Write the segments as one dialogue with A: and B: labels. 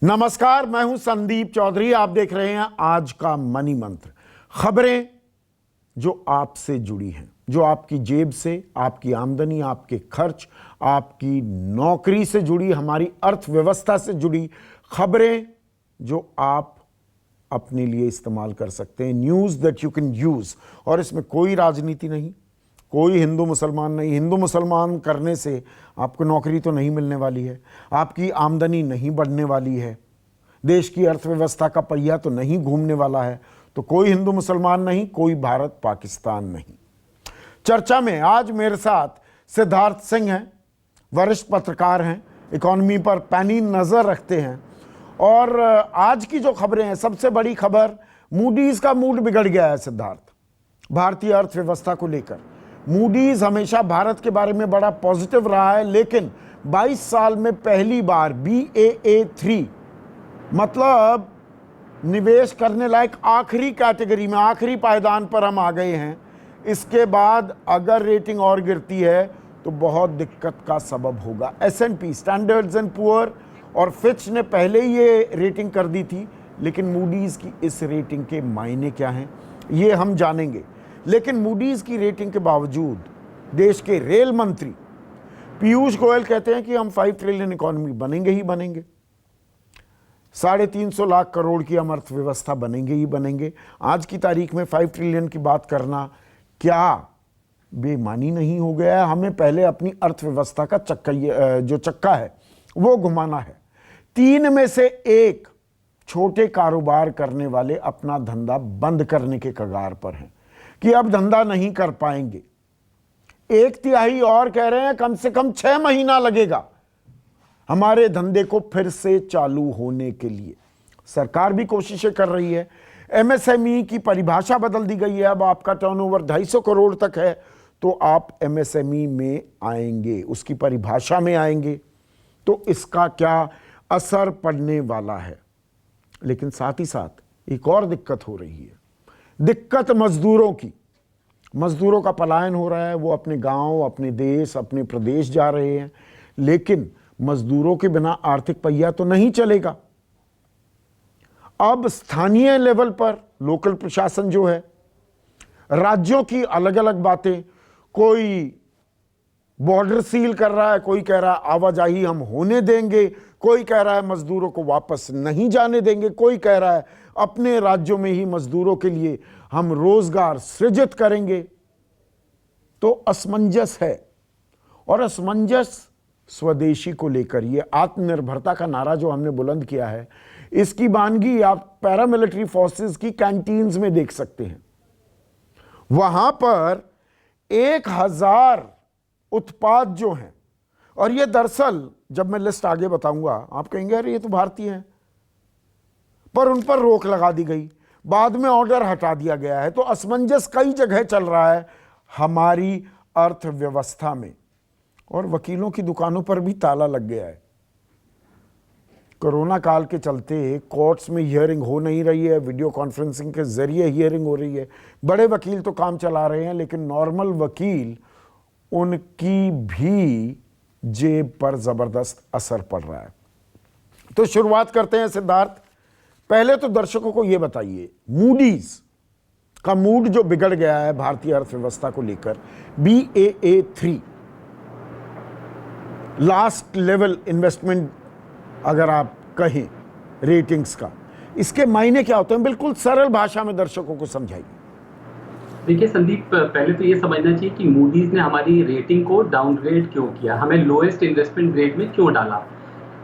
A: नमस्कार, मैं हूं संदीप चौधरी। आप देख रहे हैं आज का मनी मंत्र। खबरें जो आपसे जुड़ी हैं, जो आपकी जेब से, आपकी आमदनी, आपके खर्च, आपकी नौकरी से जुड़ी, हमारी अर्थव्यवस्था से जुड़ी खबरें जो आप अपने लिए इस्तेमाल कर सकते हैं। News that you can use. और इसमें कोई राजनीति नहीं, कोई हिंदू मुसलमान नहीं। हिंदू मुसलमान करने से आपको नौकरी तो नहीं मिलने वाली है, आपकी आमदनी नहीं बढ़ने वाली है, देश की अर्थव्यवस्था का पहिया तो नहीं घूमने वाला है। तो कोई हिंदू मुसलमान नहीं, कोई भारत पाकिस्तान नहीं। चर्चा में आज मेरे साथ सिद्धार्थ सिंह हैं, वरिष्ठ पत्रकार हैं, इकोनॉमी पर पैनी नजर रखते हैं। और आज की जो खबरें हैं, सबसे बड़ी खबर, मूडीज का मूड बिगड़ गया है सिद्धार्थ, भारतीय अर्थव्यवस्था को लेकर। मूडीज हमेशा भारत के बारे में बड़ा पॉजिटिव रहा है, लेकिन 22 साल में पहली बार Baa3 मतलब निवेश करने लायक आखिरी कैटेगरी में, आखिरी पायदान पर हम आ गए हैं। इसके बाद अगर रेटिंग और गिरती है तो बहुत दिक्कत का सबब होगा। S&P, स्टैंडर्ड्स एंड पुअर और फिच ने पहले ही ये रेटिंग कर दी थी, लेकिन मूडीज की इस रेटिंग के मायने क्या हैं ये हम जानेंगे। लेकिन मूडीज की रेटिंग के बावजूद देश के रेल मंत्री पीयूष गोयल कहते हैं कि हम 5 ट्रिलियन इकोनॉमी बनेंगे ही बनेंगे, 350 लाख करोड़ की हम अर्थव्यवस्था बनेंगे ही बनेंगे। आज की तारीख में 5 ट्रिलियन की बात करना क्या बेईमानी नहीं हो गया है? हमें पहले अपनी अर्थव्यवस्था का चक्का है वो घुमाना है। 3 में से 1 छोटे कारोबार करने वाले अपना धंधा बंद करने के कगार पर हैं कि अब धंधा नहीं कर पाएंगे। 1/3 और कह रहे हैं कम से कम 6 महीना लगेगा हमारे धंधे को फिर से चालू होने के लिए। सरकार भी कोशिशें कर रही है। एमएसएमई की परिभाषा बदल दी गई है। अब आपका टर्नओवर 250 करोड़ तक है तो आप एमएसएमई में आएंगे, उसकी परिभाषा में आएंगे। तो इसका क्या असर पड़ने वाला है? लेकिन साथ ही साथ एक और दिक्कत हो रही है, दिक्कत मजदूरों की। मजदूरों का पलायन हो रहा है, वो अपने गांव, अपने देश, अपने प्रदेश जा रहे हैं। लेकिन मजदूरों के बिना आर्थिक पहिया तो नहीं चलेगा। अब स्थानीय लेवल पर लोकल प्रशासन जो है, राज्यों की अलग अलग बातें, कोई बॉर्डर सील कर रहा है, कोई कह रहा है आवाजाही हम होने देंगे, कोई कह रहा है मजदूरों को वापस नहीं जाने देंगे, कोई कह रहा है अपने राज्यों में ही मजदूरों के लिए हम रोजगार सृजित करेंगे। तो असमंजस है। और असमंजस स्वदेशी को लेकर, ये आत्मनिर्भरता का नारा जो हमने बुलंद किया है, इसकी वानगी आप पैरामिलिट्री फोर्सेस की कैंटीन्स में देख सकते हैं। वहां पर 1000 उत्पाद जो हैं, और ये दरअसल जब मैं लिस्ट आगे बताऊंगा आप कहेंगे अरे ये तो भारतीय हैं, पर उन पर रोक लगा दी गई, बाद में ऑर्डर हटा दिया गया है। तो असमंजस कई जगह चल रहा है हमारी अर्थव्यवस्था में। और वकीलों की दुकानों पर भी ताला लग गया है। कोरोना काल के चलते कोर्ट्स में हियरिंग हो नहीं रही है, वीडियो कॉन्फ्रेंसिंग के जरिए हियरिंग हो रही है। बड़े वकील तो काम चला रहे हैं, लेकिन नॉर्मल वकील, उनकी भी जेब पर जबरदस्त असर पड़ रहा है। तो शुरुआत करते हैं सिद्धार्थ। पहले तो दर्शकों को यह बताइए, मूडीज का मूड जो बिगड़ गया है भारतीय अर्थव्यवस्था को लेकर, Baa3 लास्ट लेवल इन्वेस्टमेंट अगर आप कहें रेटिंग्स का, इसके मायने क्या होते हैं? बिल्कुल सरल भाषा में दर्शकों को समझाइए।
B: देखिए संदीप, पहले तो ये समझना चाहिए कि मूडीज ने हमारी रेटिंग को डाउनग्रेड क्यों किया, हमें लोएस्ट इन्वेस्टमेंट ग्रेड में क्यों डाला।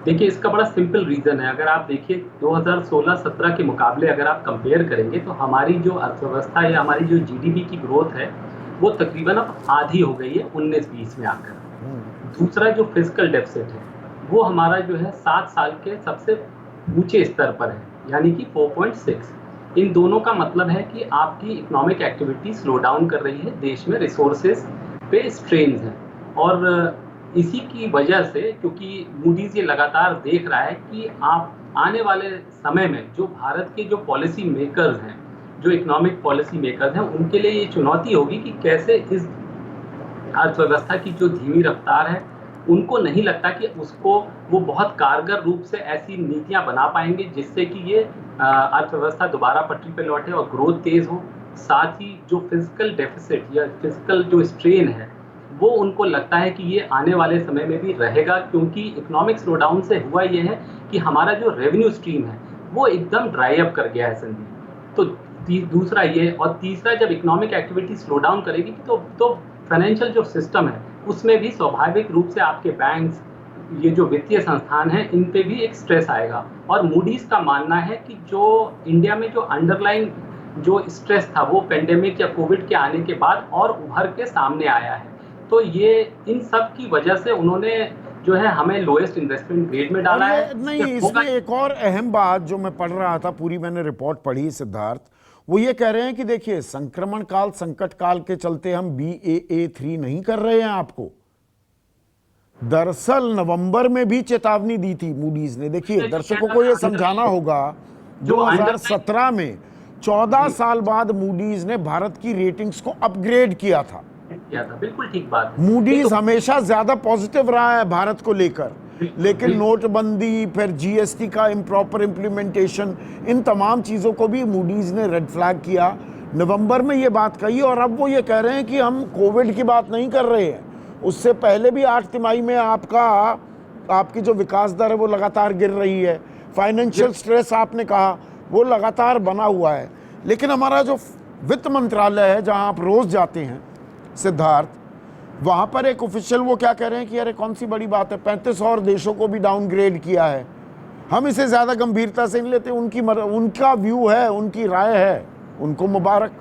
B: देखिए इसका बड़ा सिंपल रीजन है। अगर आप देखिए 2016-17 के मुकाबले अगर आप कंपेयर करेंगे तो हमारी जो अर्थव्यवस्था या हमारी जो जीडीपी की ग्रोथ है वो तकरीबन अब आधी हो गई है 19-20 में आकर। दूसरा जो फिस्कल डेफिसिट है वो हमारा जो है 7 साल के सबसे ऊंचे स्तर पर है, यानी कि 4.6। इन दोनों का मतलब है कि आपकी इकोनॉमिक एक्टिविटी स्लो डाउन कर रही है, देश में रिसोर्सेज पे स्ट्रेन्स हैं। और इसी की वजह से, क्योंकि मूडीज ये लगातार देख रहा है कि आप आने वाले समय में जो भारत के जो पॉलिसी मेकर्स हैं, जो इकोनॉमिक पॉलिसी मेकर्स हैं, उनके लिए ये चुनौती होगी कि कैसे इस अर्थव्यवस्था की जो धीमी रफ्तार है उनको नहीं लगता कि उसको वो बहुत कारगर रूप से ऐसी नीतियां बना पाएंगे जिससे कि ये अर्थव्यवस्था दोबारा पटरी पे लौटे और ग्रोथ तेज हो। साथ ही जो फिजिकल डेफिसिट या फिजिकल जो स्ट्रेन है वो उनको लगता है कि ये आने वाले समय में भी रहेगा, क्योंकि इकोनॉमिक स्लोडाउन से हुआ ये है कि हमारा जो रेवेन्यू स्ट्रीम है वो एकदम ड्राई अप कर गया है संदीप। तो दूसरा ये, और तीसरा जब इकोनॉमिक एक्टिविटी स्लो डाउन करेगी तो फाइनेंशियल जो सिस्टम है उसमें भी स्वाभाविक रूप से आपके बैंक्स, ये जो वित्तीय संस्थान हैं, इन पे भी एक स्ट्रेस आएगा। और मूडीज का मानना है कि जो इंडिया में जो अंडरलाइन जो स्ट्रेस था वो पेंडेमिक या कोविड के आने के बाद और उभर के सामने आया है। तो ये इन सब की वजह से उन्होंने जो है हमें लोएस्ट इन्वेस्टमेंट ग्रेड में डाला है।
A: नहीं, इसमें एक और अहम बात जो मैं पढ़ रहा था, पूरी मैंने रिपोर्ट पढ़ी सिद्धार्थ, वो ये कह रहे हैं कि देखिए संक्रमण काल, संकट काल के चलते हम BAA3 नहीं कर रहे हैं आपको। दरअसल नवंबर में भी चेतावनी दी थी मूडीज ने। देखिए दर्शकों को यह समझाना होगा, 2017 में 14 साल बाद मूडीज ने भारत की रेटिंग्स को अपग्रेड किया था।
B: बिल्कुल ठीक बात।
A: मूडीज हमेशा ज्यादा पॉजिटिव रहा है भारत को लेकर, लेकिन नोटबंदी, फिर GST का इम्प्रॉपर इम्प्लीमेंटेशन, इन तमाम चीजों को भी मूडीज ने रेड फ्लैग किया। नवंबर में ये बात कही और अब वो ये कह रहे हैं कि हम कोविड की बात नहीं कर रहे हैं। उससे पहले भी 8 तिमाही में आपकी जो विकास दर है वो लगातार गिर रही है। फाइनेंशियल स्ट्रेस आपने कहा वो लगातार बना हुआ है। लेकिन हमारा जो वित्त मंत्रालय है, जहां आप रोज जाते हैं सिद्धार्थ, वहां पर एक ऑफिशियल वो क्या कह रहे हैं कि अरे कौन सी बड़ी बात है, 35 और देशों को भी डाउनग्रेड किया है, हम इसे ज्यादा गंभीरता से नहीं लेते। उनका व्यू है, उनकी राय है, उनको मुबारक।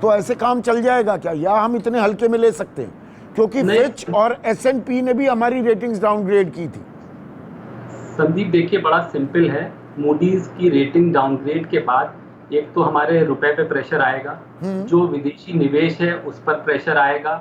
A: तो ऐसे काम चल जाएगा क्या, या हम इतने हल्के में ले सकते हैं? क्योंकि फिच और S&P ने भी हमारी रेटिंग्स डाउनग्रेड की थी।
B: संदीप देखिए बड़ा सिंपल है, मूडीज की रेटिंग डाउनग्रेड के बाद एक तो हमारे रुपए पे प्रेशर आएगा, जो विदेशी निवेश है उस पर प्रेशर आएगा।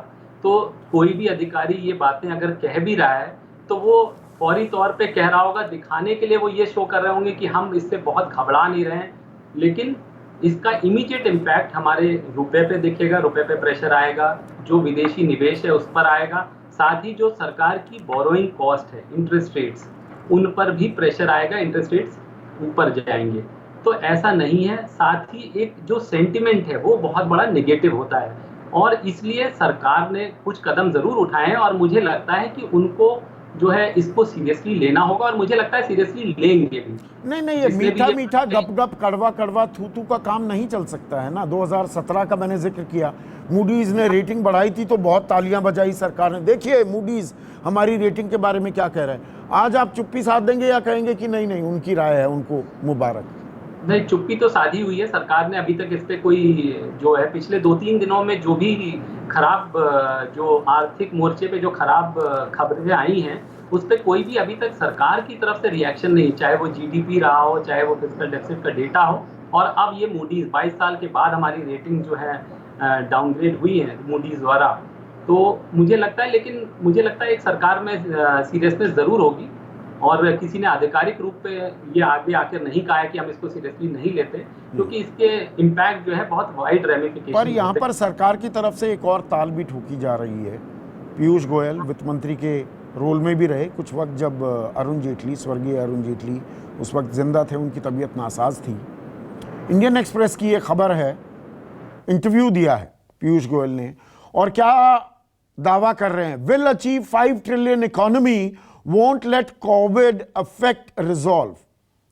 B: तो कोई भी अधिकारी ये बातें अगर कह भी रहा है तो वो फौरी तौर पे कह रहा होगा, दिखाने के लिए वो ये शो कर रहे होंगे कि हम इससे बहुत घबरा नहीं रहे हैं, लेकिन इसका इमीडिएट इम्पैक्ट हमारे रुपए पे दिखेगा, रुपए पे प्रेशर आएगा, जो विदेशी निवेश है उस पर आएगा, साथ ही जो सरकार की बोरोइंग कॉस्ट है, इंटरेस्ट रेट्स, उन पर भी प्रेशर आएगा, इंटरेस्ट रेट्स ऊपर जाएंगे। तो ऐसा नहीं है। साथ ही एक जो सेंटिमेंट है वो बहुत बड़ा नेगेटिव होता है, और इसलिए सरकार ने कुछ कदम जरूर उठाए हैं और मुझे लगता है कि उनको जो है इसको सीरियसली लेना होगा, और मुझे लगता है सीरियसली लेंगे भी।
A: नहीं, ये मीठा मीठा गप गप कड़वा कड़वा थू थू का काम नहीं चल सकता है ना। 2017 का मैंने जिक्र किया, मूडीज ने रेटिंग बढ़ाई थी तो बहुत तालियां बजाई सरकार ने। देखिए मूडीज हमारी रेटिंग के बारे में क्या कह रहे हैं। आज आप चुप्पी साध देंगे या कहेंगे कि नहीं उनकी राय है, उनको मुबारक?
B: नहीं, चुप्पी तो साधी हुई है। सरकार ने अभी तक इस पे कोई जो है पिछले 2-3 दिनों में जो भी खराब जो आर्थिक मोर्चे पे जो खराब खबरें आई हैं उस पे कोई भी अभी तक सरकार की तरफ से रिएक्शन नहीं, चाहे वो GDP रहा हो, चाहे वो फिजिकल डेफिसिट का डेटा हो। और अब ये मूडीज 22 साल के बाद हमारी रेटिंग जो है डाउनग्रेड हुई है मूडीज द्वारा, तो मुझे लगता है, लेकिन मुझे लगता है एक सरकार में सीरियसनेस जरूर होगी, और किसी ने आधिकारिक रूप पे ये आगे आकर नहीं कहा है कि हम इसको सीरियसली नहीं लेते, क्योंकि इसके इम्पैक्ट जो है बहुत वाइड रेमिफिकेशन।
A: पर यहाँ पर सरकार की तरफ से एक और ताल भी ठोकी जा रही है। पीयूष गोयल वित्त मंत्री के रोल में भी रहे कुछ वक्त, जब अरुण जेटली, स्वर्गीय अरुण जेटली उस वक्त जिंदा थे, उनकी तबीयत नासाज थी। इंडियन एक्सप्रेस की एक खबर है, इंटरव्यू दिया है पीयूष गोयल ने, और क्या दावा कर रहे हैं, will achieve 5 trillion economy, won't let COVID affect resolve।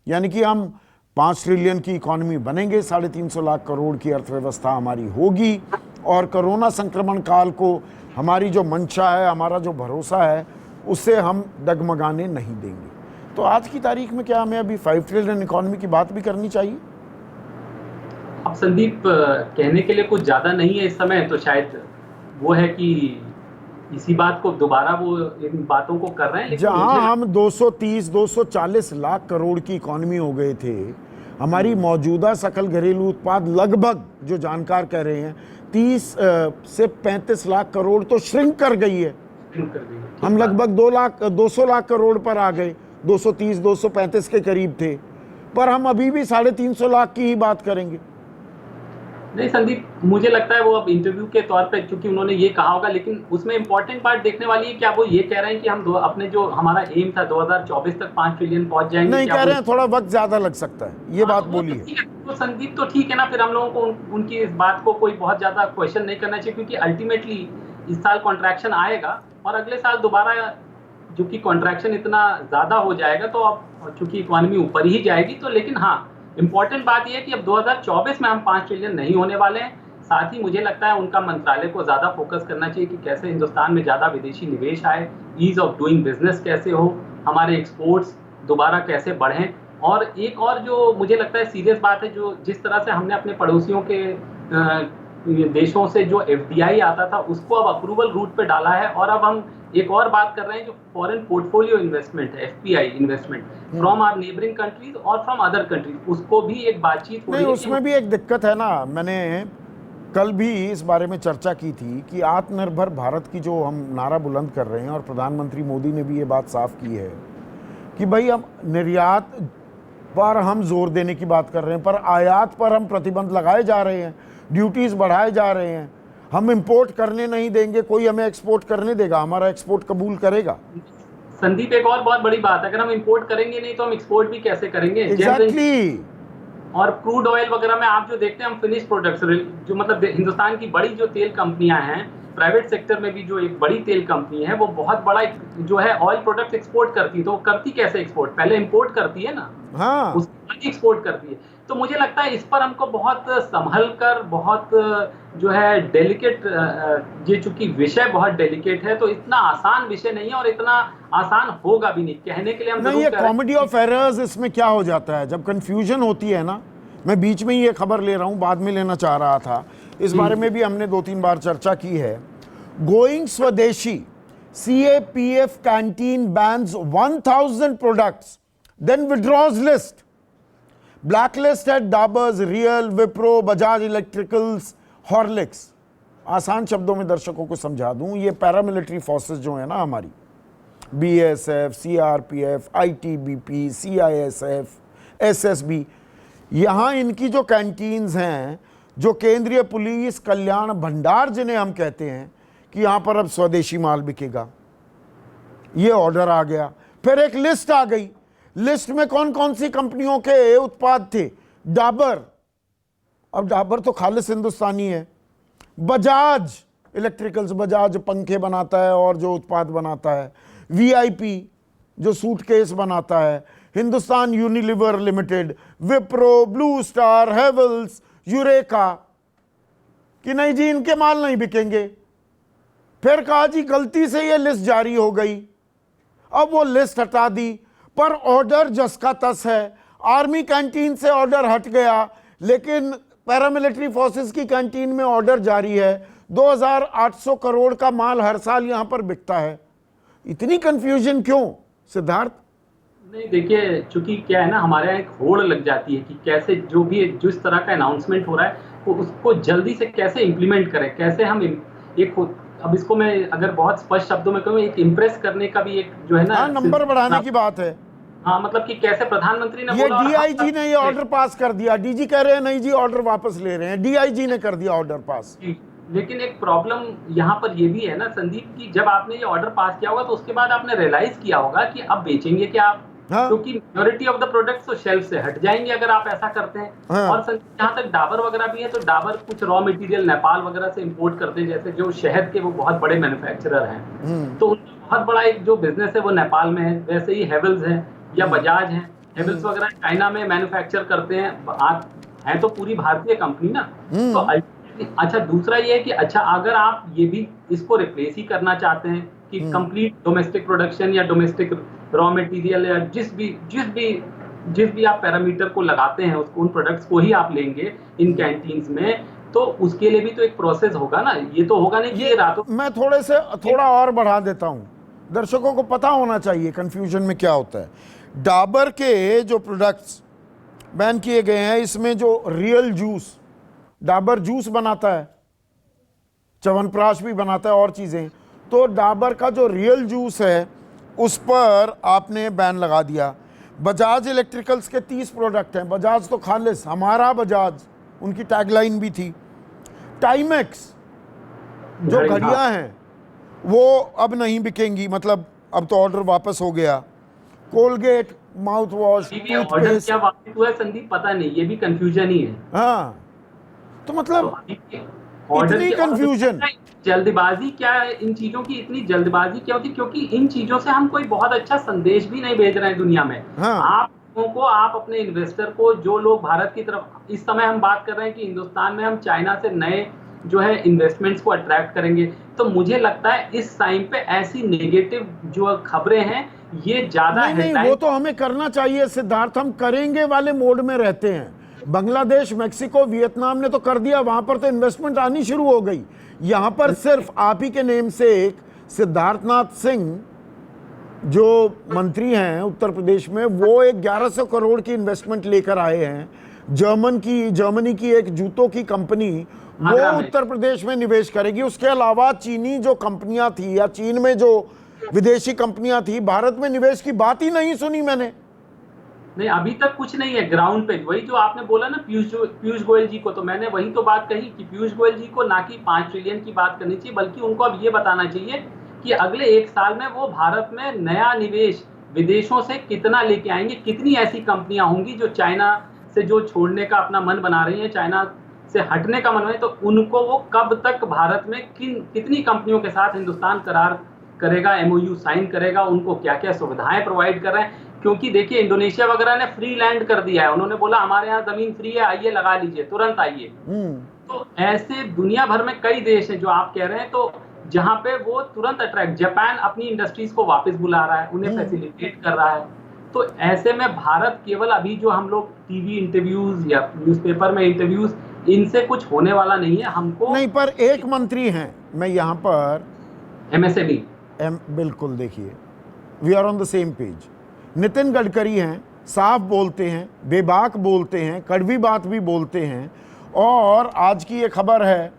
A: यानी कि हम 5 ट्रिलियन की इकोनॉमी बनेंगे, 350 लाख करोड़ की अर्थव्यवस्था हमारी होगी, और कोरोना संक्रमण काल को हमारी जो मंशा है, हमारा जो भरोसा है, उससे हम डगमगाने नहीं देंगे। तो आज की तारीख में क्या हमें अभी 5 ट्रिलियन इकोनॉमी की बात भी करनी चाहिए?
B: अब संदीप कहने के लिए कुछ ज्यादा नहीं है इस समय, तो शायद वो है कि इसी बात को दोबारा वो इन बातों को कर रहे हैं।
A: जहां हम 230-240 लाख करोड़ की इकोनॉमी हो गए थे, हमारी मौजूदा सकल घरेलू उत्पाद लगभग, जो जानकार कह रहे हैं, 30 से 35 लाख करोड़ तो श्रिंक कर गई है। हम लगभग 200 लाख करोड़ पर आ गए, 230-235 के करीब थे, पर हम अभी भी 350 लाख की ही बात करेंगे।
B: नहीं संदीप, मुझे लगता है वो अब इंटरव्यू के तौर पे चूंकि उन्होंने ये कहा होगा, लेकिन उसमें इंपॉर्टेंट पार्ट देखने वाली है, क्या वो ये कह रहे हैं कि हम अपने जो हमारा एम था 2024 तक 5 ट्रिलियन पहुंच जाएंगे,
A: नहीं
B: क्या
A: कह
B: वो
A: रहे हैं, थोड़ा वक्त ज्यादा लग सकता है, ये बात
B: तो वो तो
A: बोलिए।
B: ठीक है, तो संदीप तो ठीक है ना, फिर हम लोगों को उनकी इस बात को कोई बहुत ज्यादा क्वेश्चन नहीं करना चाहिए, क्योंकि अल्टीमेटली इस साल कॉन्ट्रैक्शन आएगा और अगले साल दोबारा जो कि कॉन्ट्रैक्शन इतना ज्यादा हो जाएगा, तो अब चूंकि इकोनॉमी ऊपर ही जाएगी, तो लेकिन हाँ, इंपॉर्टेंट बात यह है कि अब 2024 में हम 5 ट्रिलियन नहीं होने वाले हैं। साथ ही मुझे लगता है उनका मंत्रालय को ज्यादा फोकस करना चाहिए कि कैसे हिंदुस्तान में ज्यादा विदेशी निवेश आए, ईज ऑफ डूइंग बिजनेस कैसे हो, हमारे एक्सपोर्ट्स दोबारा कैसे बढ़ें। और एक और जो मुझे लगता है सीरियस बात है, जो जिस तरह से हमने अपने पड़ोसियों के देशों से जो एफडीआई आता था उसको अब अप्रूवल रूट पे डाला है, और अब हम एक और बात कर रहे हैं जो फॉरेन पोर्टफोलियो इन्वेस्टमेंट है, FPI investment from our neighbouring countries और फ्रॉम अदर कंट्रीज, उसको भी एक बातचीत हो
A: नहीं,
B: रही है
A: उसमें भी एक दिक्कत है ना। मैंने कल भी इस बारे में चर्चा की थी कि आत्मनिर्भर भारत की जो हम नारा बुलंद कर रहे हैं, और प्रधानमंत्री मोदी ने भी ये बात साफ की है कि भाई हम निर्यात पर हम जोर देने की बात कर रहे हैं, पर आयात पर हम प्रतिबंध लगाए जा रहे हैं, ड्यूटीज बढ़ाए जा रहे हैं। हम इंपोर्ट करने नहीं देंगे, कोई हमें एक्सपोर्ट करने देगा, हमारा एक्सपोर्ट कबूल करेगा।
B: संदीप एक और बहुत बड़ी बात है, अगर हम इंपोर्ट करेंगे नहीं तो हम एक्सपोर्ट भी कैसे करेंगे?
A: एग्जैक्टली।
B: और क्रूड ऑयल वगैरह में आप जो देखते हैं, हम फिनिश प्रोडक्ट्स जो मतलब हिंदुस्तान की बड़ी जो तेल कंपनियां हैं, प्राइवेट सेक्टर में भी जो एक बड़ी तेल कंपनी है, वो बहुत बड़ा जो है ऑयल प्रोडक्ट एक्सपोर्ट करती है। तो वो करती कैसे एक्सपोर्ट? पहले इंपोर्ट करती है ना,
A: हाँ,
B: उसके बाद एक्सपोर्ट करती है। तो मुझे लगता है इस पर हमको बहुत संभल कर, बहुत जो है डेलिकेट, ये चूंकि विषय बहुत डेलिकेट है, तो इतना आसान विषय नहीं है और इतना आसान होगा भी नहीं कहने के लिए। हम
A: नहीं, ये कॉमेडी ऑफ एरर्स, इसमें क्या हो जाता है जब कंफ्यूजन होती है ना। मैं बीच में ही ये खबर ले रहा हूं, बाद में लेना चाह रहा था, इस बारे में भी हमने 2-3 बार चर्चा की है। Going swadeshi, CAPF canteen bans 1000 products, then withdraws list. Blacklist है Dabur's, Real, Wipro, Bajaj electricals, Horlicks. आसान शब्दों में दर्शकों को समझा दूं, ये पैरामिलिट्री फोर्सेस जो है ना हमारी, BSF, CRPF, ITBP, CISF, SSB, यहाँ इनकी जो कैंटीन्स हैं, जो केंद्रीय पुलिस कल्याण भंडार जिन्हें हम कहते हैं, कि यहाँ पर अब स्वदेशी माल बिकेगा, ये ऑर्डर आ गया। फिर एक लिस्ट आ गई, लिस्ट में कौन कौन सी कंपनियों के उत्पाद थे। डाबर, अब डाबर तो खालिस हिंदुस्तानी है। बजाज इलेक्ट्रिकल्स, बजाज पंखे बनाता है और जो उत्पाद बनाता है। VIP जो सूटकेस बनाता है। Hindustan Unilever limited, Wipro, blue star, Havells, eureka, कि नहीं जी इनके माल नहीं बिकेंगे। फिर कहा जी गलती से ये लिस्ट जारी हो गई, अब वो लिस्ट हटा दी, पर ऑर्डर जस का तस है। आर्मी कैंटीन से ऑर्डर हट गया, लेकिन पैरामिलिट्री फोर्सेस की कैंटीन में ऑर्डर जारी है। 2800 करोड़ का माल हर साल यहां पर बिकता है। इतनी कंफ्यूजन क्यों सिद्धार्थ?
B: नहीं देखिए, चूंकि क्या है ना, हमारे यहाँ एक होड़ लग जाती है कि कैसे जो भी जिस तरह का अनाउंसमेंट हो रहा है, वो उसको जल्दी से कैसे इम्प्लीमेंट करें, कैसे हम एक, अब इसको मैं अगर बहुत स्पष्ट शब्दों में कहूँ, एक इम्प्रेस करने का भी एक जो है ना,
A: नंबर बढ़ाने की बात है।
B: हाँ, मतलब कि कैसे प्रधानमंत्री ने
A: ये
B: बोला,
A: DIG ने ये ऑर्डर पास कर दिया। DG कह रहे हैं नहीं जी ऑर्डर वापस ले रहे हैं, DIG ने कर दिया ऑर्डर पास।
B: लेकिन एक प्रॉब्लम यहाँ पर ये भी है ना संदीप, कि जब आपने ये ऑर्डर पास किया होगा तो उसके बाद आपने रियलाइज किया होगा कि अब बेचेंगे क्या आप, क्योंकि मेजॉरिटी ऑफ द प्रोडक्ट्स तो शेल्फ से हट जाएंगे अगर आप ऐसा करते हैं। और जहाँ तक डाबर वगैरह भी है, तो डाबर कुछ रॉ मटेरियल नेपाल वगैरह से इंपोर्ट करते हैं, जैसे जो शहद के वो बहुत बड़े मैन्युफैक्चरर हैं, तो उनका बहुत बड़ा एक जो बिजनेस है वो नेपाल में है। वैसे ही हेवल्स है या बजाज है, हेवल्स वगैरह चाइना में मैन्युफैक्चर करते हैं तो पूरी भारतीय कंपनी ना। तो अच्छा, दूसरा ये है कि अच्छा अगर आप ये भी इसको रिप्लेस ही करना चाहते हैं कि कंप्लीट डोमेस्टिक प्रोडक्शन या डोमेस्टिक रॉ मटेरियल या जिस भी आप पैरामीटर को लगाते हैं उसको, उन प्रोडक्ट्स को ही आप लेंगे इन कैंटीन्स में, तो उसके लिए भी तो एक प्रोसेस होगा ना। ये तो होगा नहीं कि ये रातों।
A: मैं थोड़ा और बढ़ा देता हूं, दर्शकों को पता होना चाहिए कंफ्यूजन में क्या होता है। डाबर के जो प्रोडक्ट्स बैन किए गए हैं, इसमें जो रियल जूस, डाबर जूस बनाता है, च्यवनप्राश भी बनाता है और चीज़ें, तो डाबर का जो रियल जूस है उस पर आपने बैन लगा दिया। बजाज इलेक्ट्रिकल्स के 30 प्रोडक्ट हैं। बजाज तो खालिस हमारा बजाज, उनकी टैगलाइन भी थी। टाइमेक्स जो
B: घड़ी,
A: घड़ियां हैं वो अब नहीं बिकेंगी, मतलब अब तो ऑर्डर वापस हो गया। कोलगेट माउथ वॉश,
B: अभी भी ऑर्डर
A: टूथपेस्ट,
B: क्या वापस हुआ है संदीप पता नहीं, ये भी कंफ्यूजन ही है।
A: हाँ तो
B: तो
A: मतलब
B: अभी के ऑर्डर
A: इतनी
B: के और
A: कंफ्यूजन।
B: जल्दबाजी क्या है, इन चीजों की इतनी जल्दबाजी क्या होती है, क्योंकि इन चीजों से हम कोई बहुत अच्छा संदेश भी नहीं भेज रहे हैं दुनिया में।
A: हाँ
B: आप लोगों को, आप अपने इन्वेस्टर को, जो लोग भारत की तरफ, इस समय हम बात कर रहे हैं कि हिंदुस्तान में हम चाइना से नए जो है इन्वेस्टमेंट्स को अट्रैक्ट करेंगे, तो मुझे लगता है इस टाइम पे ऐसी नेगेटिव जो खबरें हैं ये ज्यादा
A: नहीं नहीं, वो तो हमें करना चाहिए सिद्धार्थ, हम करेंगे वाले मोड में रहते हैं। बांग्लादेश, मेक्सिको, वियतनाम ने तो कर दिया, वहां पर तो इन्वेस्टमेंट आनी शुरू हो गई। यहां पर सिर्फ आप ही के नेम से एक सिद्धार्थनाथ सिंह जो मंत्री हैं उत्तर प्रदेश में, वो एक 1100 करोड़ की इन्वेस्टमेंट लेकर आए हैं। जर्मनी की एक जूतों की कंपनी वो उत्तर प्रदेश में निवेश करेगी। उसके अलावा चीनी जो कंपनियां थी या चीन में जो विदेशी कंपनियां थी, भारत में निवेश की बात ही नहीं सुनी मैंने।
B: नहीं, अभी तक कुछ नहीं है ग्राउंड पे। वही जो आपने बोला ना पीयूष गोयल जी को, तो मैंने वही तो बात कही कि पीयूष गोयल जी को ना कि 5 ट्रिलियन की बात करनी चाहिए, बल्कि उनको अब ये बताना चाहिए कि अगले 1 साल में वो भारत में नया निवेश विदेशों से कितना लेके आएंगे, कितनी ऐसी कंपनियां होंगी जो चाइना से जो छोड़ने का अपना मन बना रही है, चाइना से हटने का मन है, तो उनको वो कब तक भारत में कितनी कंपनियों के साथ हिंदुस्तान करार करेगा, एमओयू साइन करेगा, उनको क्या क्या सुविधाएं प्रोवाइड कर रहे हैं। क्योंकि देखिए इंडोनेशिया वगैरह ने फ्री लैंड कर दिया है, उन्होंने बोला हमारे यहाँ जमीन फ्री है, आइए लगा लीजिए, तुरंत आइए। तो ऐसे दुनिया भर में कई देश हैं जो आप कह रहे हैं, तो जहां पे वो तुरंत अट्रैक्ट, जापान अपनी इंडस्ट्रीज को वापस बुला रहा है, उन्हें फैसिलिटेट कर रहा है। तो ऐसे में भारत केवल अभी जो हम लोग टीवी इंटरव्यूज या न्यूज़पेपर में इंटरव्यूज, इनसे कुछ होने वाला नहीं है। हमको
A: नहीं, पर एक मंत्री हैं, मैं यहाँ पर
B: एमएसएमई
A: बिल्कुल, देखिए we are on the same page. Nitin Gadkari हैं, साफ बोलते हैं, बेबाक बोलते हैं, कड़वी बात भी बोलते हैं। और आज की ये खबर है,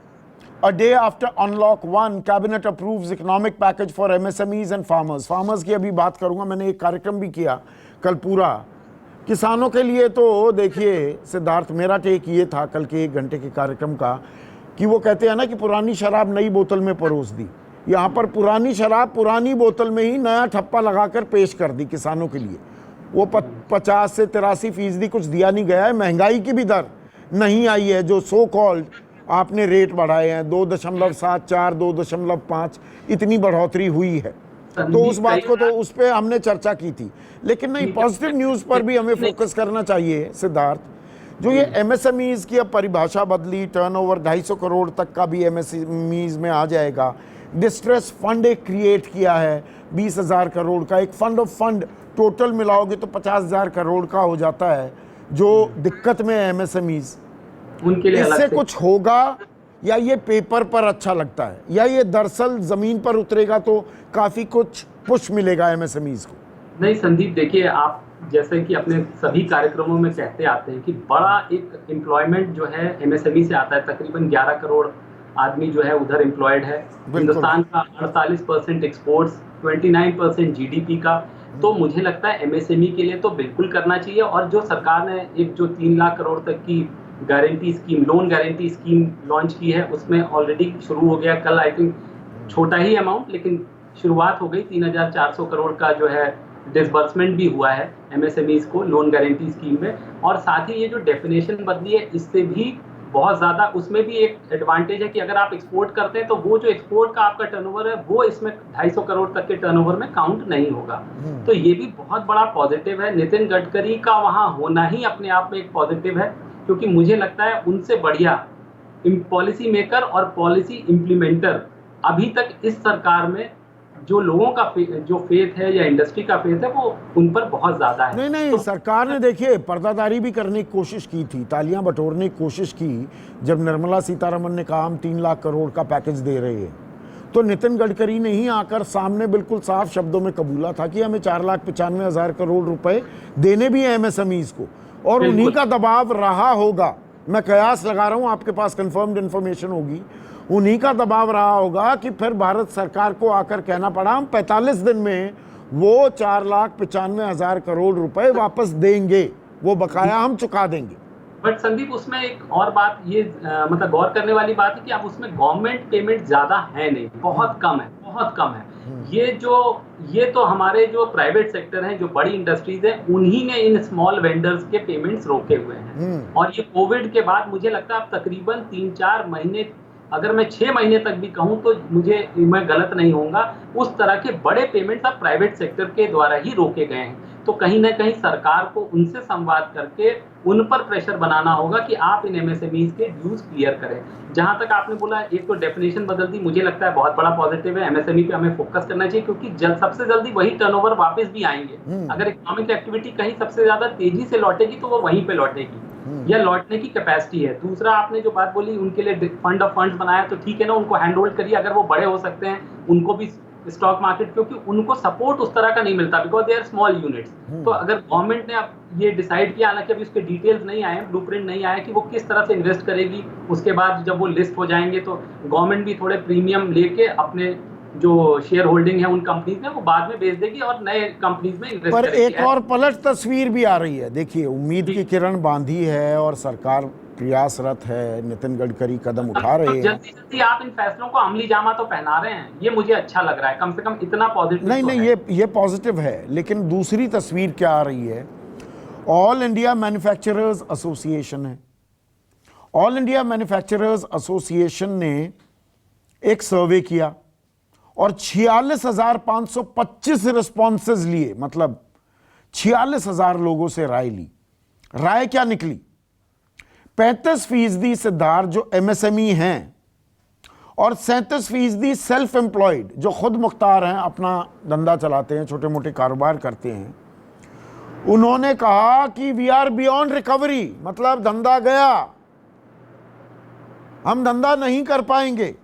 A: a day after unlock 1 cabinet approves economic package for MSMEs and farmers. Farmers की अभी बात करूंगा, मैंने एक कार्यक्रम भी किया कल पूरा किसानों के लिए। तो देखिए सिद्धार्थ, मेरा टेक ये था कल के 1 घंटे के कार्यक्रम का कि वो कहते हैं ना कि पुरानी शराब नई बोतल में परोस दी। यहाँ पर पुरानी शराब पुरानी बोतल में ही नया ठप्पा लगाकर पेश कर दी किसानों के लिए। वो 50 से 83% कुछ दिया नहीं गया है। महंगाई की भी दर नहीं आई है, जो सो कॉल्ड आपने रेट बढ़ाए हैं 2.7, 4, 2.5 इतनी बढ़ोतरी हुई है। तो उस बात को, तो उस पर हमने चर्चा की थी। लेकिन नहीं, पॉजिटिव न्यूज़ पर भी हमें फोकस करना चाहिए सिद्धार्थ। जो ये एमएसएमईज की अब परिभाषा बदली, टर्नओवर 250 करोड़ तक का भी एमएसएमईज में आ जाएगा। डिस्ट्रेस फंड एक क्रिएट किया है 20,000 करोड़ का, एक फंड ऑफ फंड टोटल मिलाओगे तो 50,000 करोड़ का हो जाता है जो दिक्कत में है एमएसएमईज
B: उनके लिए।
A: इससे कुछ होगा या ये पेपर पर अच्छा लगता है, या ये दरअसल जमीन पर उतरेगा तो काफी कुछ पुश मिलेगा एमएसएमईज को?
B: नहीं संदीप, देखिए आप जैसे कि अपने सभी कार्यक्रमों में कहते आते हैं कि बड़ा एक एम्प्लॉयमेंट जो है एमएसएमई से आता है। तकरीबन 11 करोड़ आदमी जो है उधर एम्प्लॉयड है। हिंदुस्तान का 48% एक्सपोर्ट्स, 29% जीडीपी का। तो मुझे लगता है एमएसएमई के लिए तो बिल्कुल करना चाहिए। और जो सरकार ने एक जो 3 लाख करोड़ तक की guarantee scheme, loan guarantee scheme launch की है, उसमें ऑलरेडी शुरू हो गया कल। आई थिंक छोटा ही अमाउंट, लेकिन शुरुआत हो गई। 3,400 करोड़ का जो है डिसबर्समेंट भी हुआ है एमएसएमईज को लोन गारंटी स्कीम में। और साथ ही ये जो डेफिनेशन बदली है, इससे भी बहुत ज़्यादा, उसमें भी एक एडवांटेज है कि अगर आप एक्सपोर्ट करते हैं तो वो जो एक्सपोर्ट का आपका टर्नओवर है वो इसमें 250 करोड़ तक के टर्नओवर में काउंट नहीं होगा। तो ये भी बहुत बड़ा पॉजिटिव है। नितिन गडकरी का वहाँ होना ही अपने आप में एक पॉजिटिव है, क्योंकि मुझे लगता है उनसे बढ़िया पॉलिसी मेकर और पॉलिसी इम्प्लीमेंटर अभी तक इस सरकार में जो लोगों का जो फेथ है या इंडस्ट्री का फेथ है वो उन पर बहुत ज्यादा है।
A: नहीं, तो सरकार ने देखिए पर्दादारी भी करने की कोशिश की थी, तालियां बटोरने की कोशिश की जब निर्मला सीतारमण ने कहा हम 3 लाख करोड़ का पैकेज दे रहे हैं। तो नितिन गडकरी ने ही आकर सामने बिल्कुल साफ शब्दों में कबूला था कि हमें 4,95,000 करोड़ रुपए देने भी है एमएसएमईज को, और उन्हीं का दबाव रहा होगा। मैं कयास लगा रहा हूं, आपके पास कंफर्म्ड इंफॉर्मेशन होगी, उन्हीं का दबाव रहा होगा कि फिर भारत सरकार को आकर कहना पड़ा हम 45 दिन में वो 4,95,000 करोड़ रुपए वापस देंगे, वो बकाया हम चुका देंगे।
B: बट संदीप उसमें एक और बात ये मतलब गौर करने वाली बात है कि अब उसमें गवर्नमेंट पेमेंट ज्यादा है नहीं, बहुत कम है, बहुत कम है। ये तो हमारे जो प्राइवेट सेक्टर हैं, जो बड़ी इंडस्ट्रीज हैं, उन्हीं ने इन स्मॉल वेंडर्स के पेमेंट्स रोके हुए हैं। और ये कोविड के बाद मुझे लगता है अब तकरीबन 3-4 महीने, अगर मैं 6 महीने तक भी कहूं तो मैं गलत नहीं होऊंगा, उस तरह के बड़े पेमेंट्स अब प्राइवेट सेक्टर के द्वारा ही रोके गए हैं। तो कहीं ना कहीं सरकार को उनसे संवाद करके उन पर प्रेशर बनाना होगा कि आप इन एमएसएमईज के ड्यूज क्लियर करें। जहां तक आपने बोला, एक तो डेफिनेशन बदल दी, मुझे लगता है बहुत बड़ा पॉजिटिव है। एमएसएमई पे हमें फोकस करना चाहिए, क्योंकि सबसे जल्दी वही टर्नओवर वापस भी आएंगे। अगर इकोनॉमिक एक्टिविटी कहीं सबसे ज्यादा तेजी से लौटेगी तो वो वहीं पे लौटेगी, या लौटने की कैपेसिटी है। दूसरा, आपने जो बात बोली, उनके लिए फंड ऑफ फंड्स बनाया, तो ठीक है ना, उनको हैंड होल्ड करिए। अगर वो बड़े हो सकते हैं, उनको भी स्टॉक मार्केट, क्योंकि उनको सपोर्ट उस तरह का नहीं मिलता, because they are small units. तो अगर गवर्नमेंट ने अब ये डिसाइड किया, हालांकि अभी उसके डिटेल्स नहीं आए, ब्लूप्रिंट नहीं आया कि वो किस तरह से इन्वेस्ट करेगी, उसके बाद जब वो लिस्ट हो जाएंगे तो गवर्नमेंट भी थोड़े प्रीमियम लेके अपने जो शेयर होल्डिंग है उन कंपनीज में, वो बाद में बेच देगी और नए कंपनीज में इन्वेस्ट
A: पर
B: करेगी।
A: एक और पलट तस्वीर भी आ रही है। देखिए, उम्मीद की किरण बांधी है और सरकार प्रयासरत है, नितिन गडकरी कदम उठा रहे हैं।
B: जल्दी जल्दी आप इन फैसलों को अमली जामा तो पहना रहे हैं, ये मुझे अच्छा लग रहा है, कम से कम इतना पॉजिटिव।
A: नहीं, ये पॉजिटिव है, लेकिन दूसरी तस्वीर क्या आ रही है? ऑल इंडिया मैन्युफैक्चरर्स एसोसिएशन है। ऑल इंडिया मैन्युफैक्चरर्स एसोसिएशन ने एक सर्वे किया और 46,525 रिस्पॉन्सेज लिए, मतलब 46,000 लोगों से राय ली। राय क्या निकली? 35% सिद्धार्थ जो एमएसएमई हैं और 37% सेल्फ एम्प्लॉयड जो खुद मुख्तार हैं, अपना धंधा चलाते हैं, छोटे मोटे कारोबार करते हैं, उन्होंने कहा कि वी आर बियॉन्ड रिकवरी, मतलब धंधा गया, हम धंधा नहीं कर पाएंगे।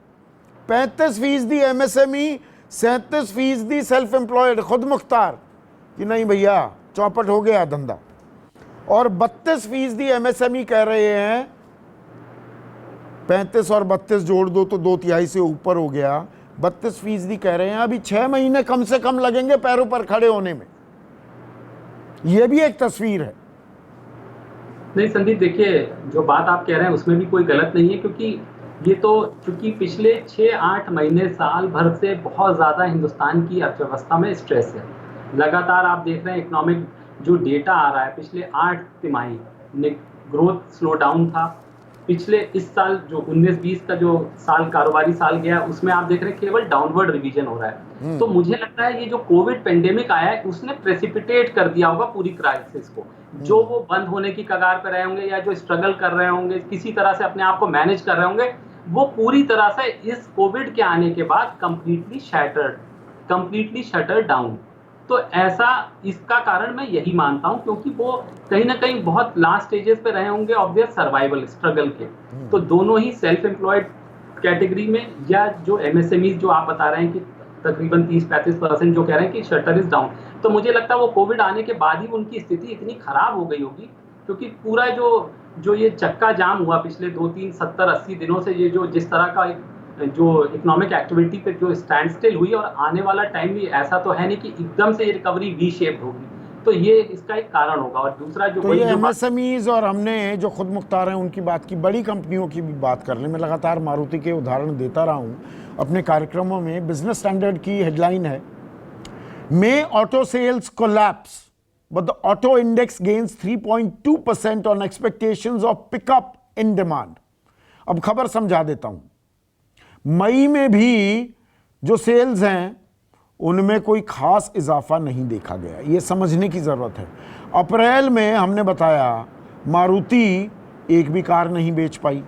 A: 35% एमएसएमई, 37% सेल्फ एम्प्लॉयड खुद मुख्तार कि नहीं भैया चौपट हो गया धंधा, और 32% एमएसएमई कह रहे हैं, 35 और 32 जोड़ दो तो 2/3 से ऊपर हो गया, 32% कह रहे हैं अभी 6 महीने कम से कम लगेंगे पैरों पर खड़े होने में। यह भी एक तस्वीर है।
B: नहीं संदीप, देखिए जो बात आप कह रहे हैं उसमें भी कोई गलत नहीं है, क्योंकि ये तो चूंकि पिछले 6-8 महीने, साल भर से बहुत ज्यादा हिंदुस्तान की अर्थव्यवस्था में स्ट्रेस है। लगातार आप देख रहे हैं इकोनॉमिक जो डेटा आ रहा है, पिछले 8 तिमाही ग्रोथ स्लो डाउन था। पिछले इस साल जो 19-20 का जो साल कारोबारी साल गया, उसमें आप देख रहे हैं केवल डाउनवर्ड रिवीजन हो रहा है। तो मुझे लगता है ये जो कोविड पेंडेमिक आया है, उसने प्रेसिपिटेट कर दिया होगा पूरी क्राइसिस को। जो वो बंद होने की कगार पर रहे होंगे या जो स्ट्रगल कर रहे होंगे, किसी तरह से अपने आप को मैनेज कर रहे होंगे, वो पूरी तरह से इस कोविड के आने के बाद कंप्लीटली शटर्ड डाउन। तो ऐसा, इसका कारण मैं यही मानता हूं, क्योंकि वो कहीं ना कहीं बहुत लास्ट स्टेजेस पे रहे होंगे ऑफ देयर सर्वाइवल स्ट्रगल के। तो दोनों ही सेल्फ एम्प्लॉयड कैटेगरी में, या जो एमएसएमई जो आप बता रहे हैं कि तकरीबन 30-35% जो कह रहे हैं कि शटर इज डाउन, तो मुझे लगता है वो कोविड आने के बाद ही उनकी स्थिति इतनी खराब हो गई होगी, क्योंकि पूरा जो ये चक्का जाम हुआ पिछले 2-3 70-80 दिनों से, ये जो जिस तरह का जो इकोनॉमिक एक्टिविटी पे जो स्टैंड स्टिल हुई, और आने वाला टाइम भी ऐसा तो है नहीं कि एकदम से ये रिकवरी वी शेप्ड होगी, तो ये इसका एक कारण होगा। और दूसरा जो,
A: तो ये एमएसएमईज और हमने जो खुद मुख्तार हैं उनकी बात की, बड़ी कंपनियों की भी बात कर लें। मैं लगातार मारुति के उदाहरण देता रहा हूं अपने कार्यक्रमों में। बिजनेस स्टैंडर्ड की हेडलाइन है, May auto sales collapse but the auto index gains 3.2% on expectations of pickup in demand. अब खबर समझा देता हूं। मई में भी जो सेल्स हैं उनमें कोई खास इजाफा नहीं देखा गया, ये समझने की जरूरत है। अप्रैल में हमने बताया मारुति एक भी कार नहीं बेच पाई।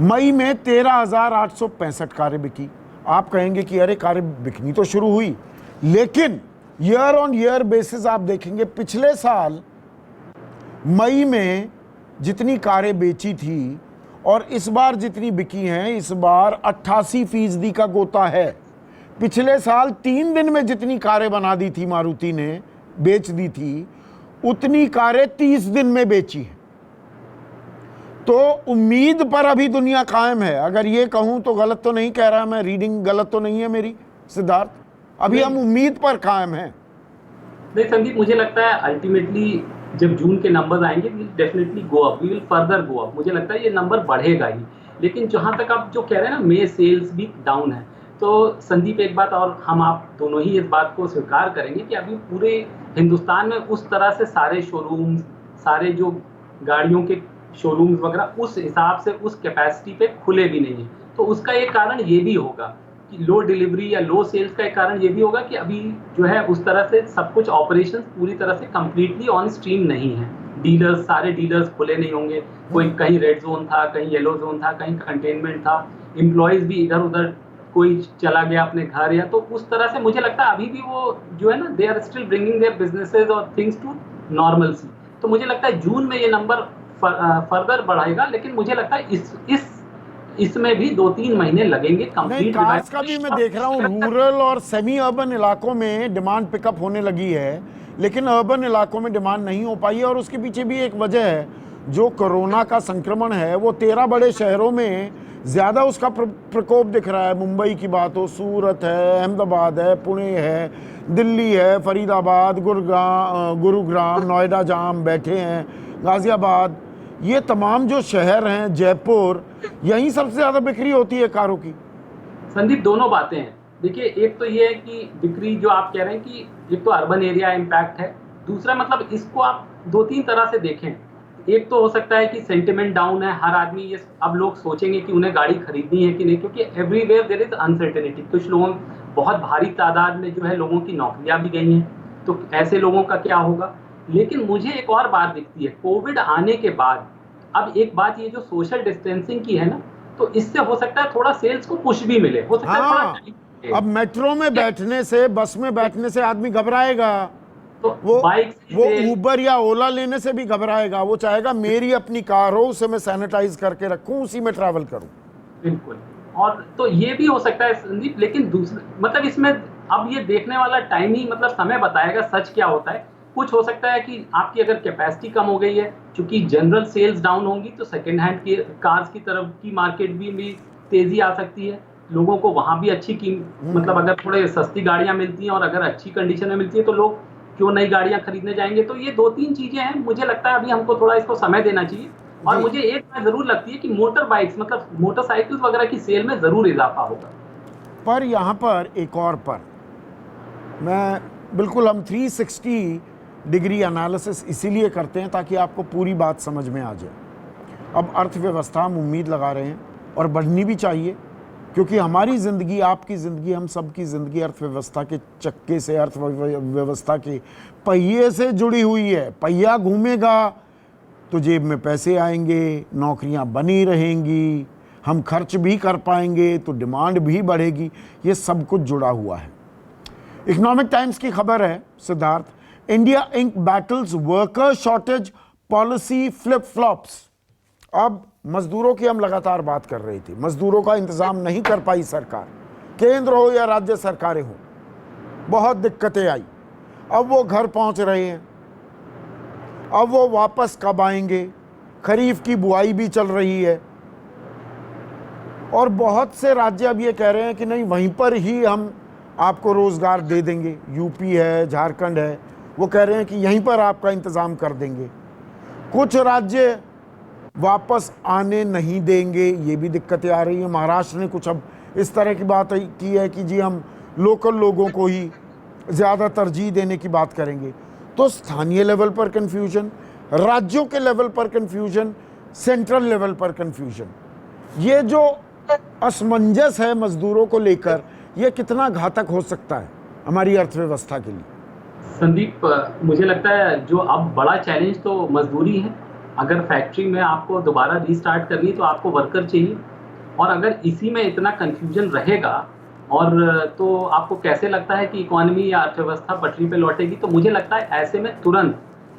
A: मई में 13,865 कारें बिकी। आप कहेंगे कि अरे कारें बिकनी तो शुरू हुई, लेकिन ईयर ऑन ईयर बेसिस आप देखेंगे पिछले साल मई में जितनी कारें बेची थी और इस बार जितनी बिकी हैं, इस बार 88% का गोता है। पिछले साल 3 दिन में जितनी कारें बना दी थी मारुति ने, बेच दी थी, उतनी कारें 30 दिन में बेची हैं। तो उम्मीद पर अभी दुनिया कायम है। अगर ये कहूं तो गलत तो नहीं कह रहा मैं, रीडिंग गलत तो नहीं है मेरी सिद्धार्थ? अभी हम उम्मीद पर कायम हैं।
B: नहीं संदीप, मुझे लगता है अल्टीमेटली जब जून के नंबर्स आएंगे we definitely go up, we will further go up, मुझे लगता है ये नंबर बढ़ेगा ही। लेकिन जहां तक आप जो कह रहे हैं ना मे सेल्स भी डाउन है, तो संदीप एक बात और हम आप दोनों ही इस बात को स्वीकार करेंगे कि अभी पूरे हिंदुस्तान में उस तरह से सारे शोरूम्स, सारे जो गाड़ियों के शोरूम्स वगैरह उस हिसाब से उस कैपेसिटी पे खुले भी नहीं है। तो उसका एक कारण ये भी होगा कि लो डिलीवरी या लो सेल्स का एक कारण ये भी होगा कि अभी जो है उस तरह से सब कुछ ऑपरेशंस पूरी तरह से कंप्लीटली ऑन स्ट्रीम नहीं है। डीलर्स, सारे डीलर्स खुले नहीं होंगे, कोई कहीं रेड जोन था, कहीं येलो जोन था, कहीं कंटेनमेंट था, एम्प्लॉयज भी इधर उधर कोई चला गया अपने घर, या तो उस तरह से मुझे लगता है अभी भी वो जो है ना they are still bringing their businesses और थिंग्स टू नॉर्मलसी। तो मुझे लगता है जून में ये नंबर फर्दर बढ़ाएगा, लेकिन मुझे लगता है इसमें भी 2-3 महीने लगेंगे
A: नहीं,
B: कंप्लीट।
A: कार्स का भी मैं देख रहा हूँ रूरल और सेमी अर्बन इलाकों में डिमांड पिकअप होने लगी है, लेकिन अर्बन इलाकों में डिमांड नहीं हो पाई है। और उसके पीछे भी एक वजह है, जो कोरोना का संक्रमण है वो 13 बड़े शहरों में ज़्यादा उसका प्रकोप दिख रहा है। मुंबई की बात हो, सूरत है, अहमदाबाद है, पुणे है, दिल्ली है, फरीदाबाद, गुरुग्राम, नोएडा जहाँ हम बैठे हैं, गाज़ियाबाद, ये तमाम जो शहर हैं, जयपुर, यहीं सबसे ज़्यादा बिक्री होती है कारों की।
B: संदीप दोनों बातें हैं। देखिए एक तो ये है कि बिक्री जो आप कह रहे हैं कि एक तो अर्बन एरिया इम्पैक्ट है, दूसरा मतलब इसको आप 2-3 तरह से देखें। एक तो हो सकता है कि सेंटिमेंट डाउन है, हर आदमी ये अब लोग सोचेंगे कि उन्हें गाड़ी खरीदनी है कि नहीं, क्योंकि एवरीवेयर देयर इज अनसर्टेनिटी। कुछ लोगों, बहुत भारी तादाद में जो है लोगों की नौकरियां भी गई हैं, तो ऐसे लोगों का क्या होगा। लेकिन मुझे एक और बात दिखती है, कोविड आने के बाद अब एक बात ये जो सोशल डिस्टेंसिंग की है ना, तो इससे हो सकता है थोड़ा सेल्स को पुश भी मिले, हो सकता है थोड़ा
A: हाँ,
B: time मिले।
A: अब मेट्रो में बैठने से, बस में बैठने से आदमी घबराएगा,
B: तो
A: वो
B: बाइक
A: वो उबर या ओला लेने से भी घबराएगा। वो चाहेगा मेरी अपनी कार हो, उसे मैं सैनिटाइज करके रखूं, उसी में ट्रैवल करूं।
B: बिल्कुल। और तो ये भी हो सकता है संदीप, लेकिन दूसरे मतलब इसमें अब ये देखने वाला टाइम ही मतलब समय बताएगा सच क्या होता है। कुछ हो सकता है कि आपकी अगर कैपेसिटी कम हो गई है, चूंकि जनरल सेल्स डाउन होंगी, तो सेकेंड हैंड की कार्स की तरफ की मार्केट भी तेजी आ सकती है। लोगों को वहां भी अच्छी मतलब अगर थोड़े सस्ती गाड़ियां मिलती हैं और अगर अच्छी कंडीशन में मिलती है, तो लोग क्यों नई गाड़ियां खरीदने जाएंगे। तो ये 2-3 चीजें हैं, मुझे लगता है अभी हमको थोड़ा इसको समय देना चाहिए। और
A: जी।
B: मुझे एक बात जरूर लगती है कि मोटर बाइक्स मतलब मोटरसाइकिल्स वगैरह की सेल में जरूर इजाफा होगा।
A: पर यहाँ पर एक और पर मैं बिल्कुल, हम 360 डिग्री एनालिसिस इसीलिए करते हैं ताकि आपको पूरी बात समझ में आ जाए। अब अर्थव्यवस्था हम उम्मीद लगा रहे हैं और बढ़नी भी चाहिए, क्योंकि हमारी ज़िंदगी, आपकी ज़िंदगी, हम सब की ज़िंदगी अर्थव्यवस्था के चक्के से, अर्थव्यवस्था के पहिए से जुड़ी हुई है। पहिया घूमेगा तो जेब में पैसे आएंगे, नौकरियां बनी रहेंगी, हम खर्च भी कर पाएंगे, तो डिमांड भी बढ़ेगी। ये सब कुछ जुड़ा हुआ है। इकोनॉमिक टाइम्स की खबर है Siddharth, India Inc battles worker shortage, policy flip flops. अब मजदूरों की हम लगातार बात कर रही थी, मजदूरों का इंतजाम नहीं कर पाई सरकार, केंद्र हो या राज्य सरकारें हो, बहुत दिक्कतें आई। अब वो घर पहुंच रहे हैं, अब वो वापस कब आएंगे, खरीफ की बुआई भी चल रही है, और बहुत से राज्य अब ये कह रहे हैं कि नहीं, वहीं पर ही हम आपको रोजगार दे देंगे। यूपी है, झारखंड है, वो कह रहे हैं कि यहीं पर आपका इंतजाम कर देंगे। कुछ राज्य वापस आने नहीं देंगे, ये भी दिक्कतें आ रही हैं। महाराष्ट्र ने कुछ अब इस तरह की बात की है कि जी हम लोकल लोगों को ही ज़्यादा तरजीह देने की बात करेंगे। तो स्थानीय लेवल पर कन्फ्यूजन, राज्यों के लेवल पर कन्फ्यूजन, सेंट्रल लेवल पर कन्फ्यूजन, ये जो असमंजस है मजदूरों को लेकर, ये कितना घातक हो सकता है हमारी अर्थव्यवस्था के लिए।
B: संदीप मुझे लगता है जो अब बड़ा चैलेंज तो मजदूरी है। अगर फैक्ट्री में आपको दोबारा रीस्टार्ट करनी है तो आपको वर्कर चाहिए, और अगर इसी में इतना कंफ्यूजन रहेगा और तो आपको कैसे लगता है कि इकोनॉमी या अर्थव्यवस्था पटरी पे लौटेगी। तो मुझे लगता है ऐसे में तुरंत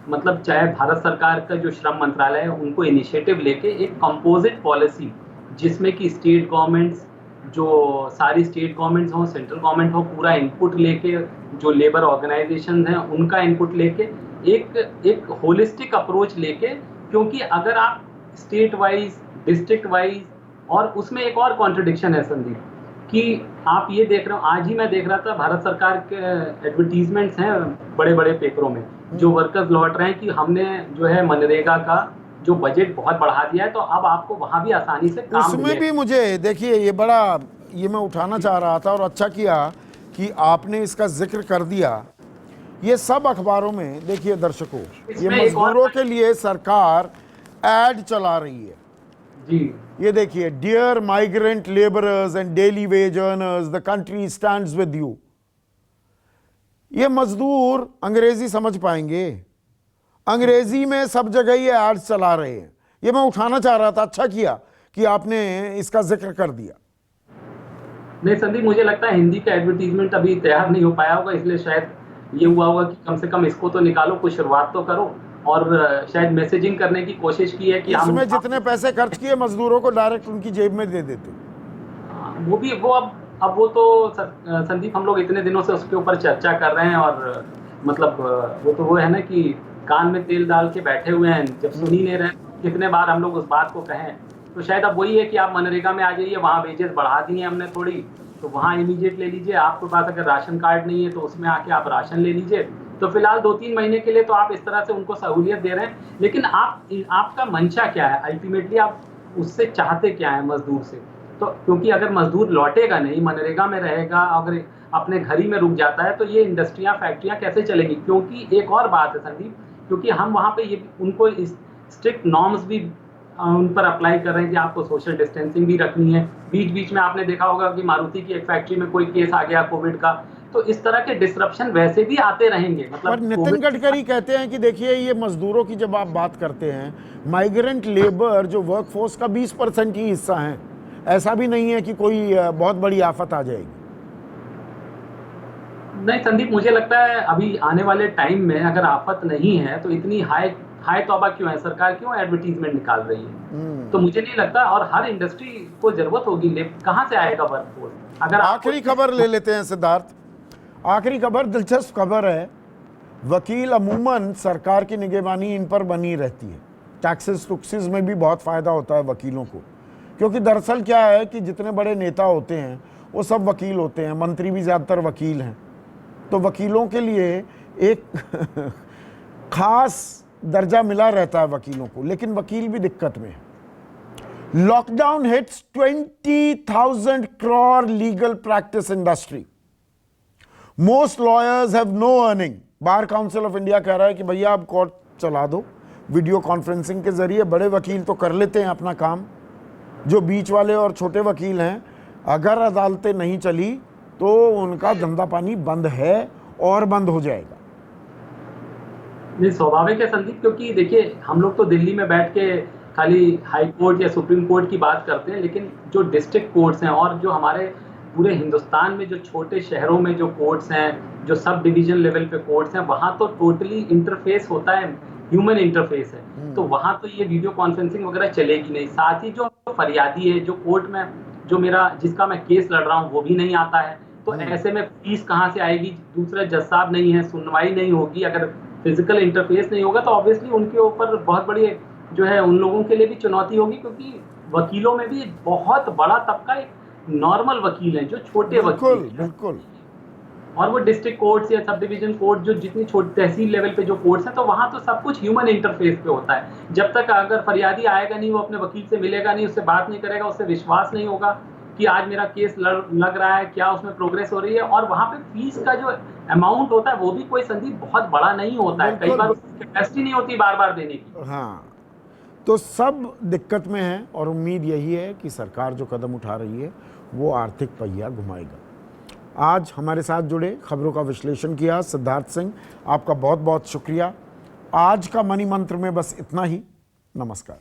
B: मतलब चाहे भारत सरकार का जो श्रम मंत्रालय है उनको इनिशिएटिव लेके एक कंपोजिट पॉलिसी, जिसमें कि स्टेट गवर्नमेंट्स, जो सारी स्टेट गवर्नमेंट्स हों, सेंट्रल गवर्नमेंट हो, पूरा इनपुट लेके, जो लेबर ऑर्गेनाइजेशन हैं उनका इनपुट लेके एक होलिस्टिक अप्रोच लेके। क्योंकि अगर आप स्टेट वाइज, डिस्ट्रिक्ट वाइज, और उसमें एक और कॉन्ट्रडिक्शन है संदीप कि आप ये देख रहे हो, आज ही मैं देख रहा था भारत सरकार के एडवर्टीजमेंट्स हैं बड़े बड़े पेपरों में जो वर्कर्स लौट रहे हैं कि हमने जो है मनरेगा का जो बजट बहुत बढ़ा दिया है, तो अब आपको वहां भी आसानी से काम
A: उसमें
B: मिलेगा।
A: भी मुझे देखिए ये मैं उठाना चाह रहा था और अच्छा किया कि आपने इसका जिक्र कर दिया। ये सब अखबारों में देखिए दर्शकों, ये
B: इसमें एक और
A: मजदूरों के लिए सरकार एड चला रही है।
B: जी
A: ये देखिए, dear migrant labourers and daily wage earners, the country stands with you. ये मजदूर अंग्रेजी समझ पाएंगे, अंग्रेजी में सब जगह ये एड्स चला रहे हैं। ये मैं उठाना चाह रहा था, अच्छा किया कि आपने इसका जिक्र कर दिया।
B: नहीं संदीप, मुझे लगता है हिंदी का एडवर्टीजमेंट अभी तैयार नहीं हो पाया होगा, इसलिए शायद ये हुआ होगा कि कम से कम इसको तो निकालो, कुछ शुरुआत तो करो। और शायद मैसेजिंग करने की कोशिश की है कि हम
A: इसमें जितने पैसे खर्च किए मजदूरों को डायरेक्ट उनकी जेब में दे देते।
B: वो भी वो अब वो तो संदीप हम लोग इतने दिनों से उसके ऊपर चर्चा कर रहे हैं, और मतलब वो तो वो है ना कि कान में तेल डाल के बैठे हुए हैं, जब सुन ही नहीं रहे। कितने बार हम लोग उस बात को कहें, तो शायद अब वही है कि आप मनरेगा में आ जाइए, वहाँ वेजेस बढ़ा दी है हमने थोड़ी, तो वहाँ इमीडिएट ले लीजिए। आपके पास अगर राशन कार्ड नहीं है तो उसमें आके आप राशन ले लीजिए। तो फिलहाल 2-3 महीने के लिए तो आप इस तरह से उनको सहूलियत दे रहे हैं, लेकिन आपका मंशा क्या है अल्टीमेटली, आप उससे चाहते क्या है मजदूर से? तो क्योंकि अगर मजदूर लौटेगा नहीं, मनरेगा में रहेगा, अगर अपने घर ही में रुक जाता है, तो ये इंडस्ट्रियां फैक्ट्रियां कैसे चलेंगी? क्योंकि एक और बात है संदीप, क्योंकि हम वहाँ पे ये उनको स्ट्रिक्ट नॉर्म्स भी उन पर अप्लाई कर रहे हैं कि आपको सोशल डिस्टेंसिंग भी रखनी है। बीच बीच में आपने देखा होगा कि मारुति की एक फैक्ट्री में कोई केस आ गया कोविड का, तो इस तरह के डिसरप्शन वैसे भी आते रहेंगे।
A: पर
B: मतलब
A: नितिन गडकरी कहते हैं कि देखिए, ये मजदूरों की जब आप बात करते हैं, माइग्रेंट लेबर जो वर्कफोर्स का 20% ही हिस्सा है, ऐसा भी नहीं है कि कोई बहुत बड़ी आफत आ जाएगी।
B: नहीं संदीप, मुझे लगता है अभी आने वाले टाइम में अगर आफत नहीं है तो इतनी हाई हाई तौबा क्यों है, सरकार क्यों एडवर्टीजमेंट निकाल रही है? तो मुझे नहीं लगता, और हर इंडस्ट्री को जरूरत होगी, कहाँ से आएगा वर्कफोर्स? अगर
A: आखिरी खबर ले लेते हैं सिद्धार्थ, आखिरी खबर दिलचस्प खबर है। वकील अमूमन सरकार की निगरानी इन पर बनी रहती है। टैक्सेस टुक्सेस में भी बहुत फ़ायदा होता है वकीलों को, क्योंकि दरअसल क्या है कि जितने बड़े नेता होते हैं वो सब वकील होते हैं, मंत्री भी ज़्यादातर वकील हैं। तो वकीलों के लिए एक खास दर्जा मिला रहता है वकीलों को, लेकिन वकील भी दिक्कत में है। Lockdown hits 20,000 crore legal practice industry. Most lawyers have no earning. Bar Council of India कह रहा है कि भैया आप कोर्ट चला दो, वीडियो कॉन्फ्रेंसिंग के जरिए। बड़े वकील तो कर लेते हैं अपना काम, जो बीच वाले और छोटे वकील हैं, अगर अदालतें नहीं चली तो उनका धंधा पानी बंद है और बंद हो जाएगा।
B: नहीं, स्वाभाविक है संदीप, क्योंकि देखिए हम लोग तो दिल्ली में बैठ के खाली हाई कोर्ट या सुप्रीम कोर्ट की बात करते हैं, लेकिन जो डिस्ट्रिक्ट कोर्ट्स हैं और जो हमारे पूरे हिंदुस्तान में जो छोटे शहरों में जो कोर्ट्स हैं, जो सब डिवीजन लेवल पे कोर्ट्स हैं, वहाँ तो टोटली इंटरफेस होता है, ह्यूमन इंटरफेस है। तो वहाँ तो ये वीडियो कॉन्फ्रेंसिंग वगैरह चलेगी नहीं। साथ ही जो फरियादी है, जो कोर्ट में जिसका मैं केस लड़ रहा हूँ, वो भी नहीं आता है। तो ऐसे में फीस कहाँ से आएगी? दूसरे जज साहब नहीं है, सुनवाई नहीं होगी। अगर फिजिकल इंटरफेस नहीं होगा तो ऑब्वियसली उनके ऊपर बहुत बड़ी जो है उन लोगों के लिए भी चुनौती होगी, क्योंकि वकीलों में भी बहुत बड़ा तबका एक नॉर्मल वकील है, जो छोटे वकील हैं।
A: बिल्कुल।
B: और वो डिस्ट्रिक्ट कोर्ट्स या सब डिवीजन कोर्ट, जो जितनी छोटी तहसील लेवल पे जो कोर्ट्स हैं, तो वहाँ तो सब कुछ ह्यूमन इंटरफेस पे होता है। जब तक अगर फरियादी आएगा नहीं, वो अपने वकील से मिलेगा नहीं, उससे बात नहीं करेगा, उससे विश्वास नहीं होगा कि आज मेरा केस लग रहा है, क्या उसमें प्रोग्रेस हो रही है। और वहाँ पे फीस का जो अमाउंट होता है वो भी कोई संदीप बहुत बड़ा नहीं होता है, कई बार कैपेसिटी नहीं होती बार बार देने की।
A: हाँ, तो सब दिक्कत में है और उम्मीद यही है कि सरकार जो कदम उठा रही है वो आर्थिक पहिया घुमाएगा। आज हमारे साथ जुड़े, खबरों का विश्लेषण किया सिद्धार्थ सिंह, आपका बहुत बहुत शुक्रिया। आज का मनी मंत्र में बस इतना ही। नमस्कार।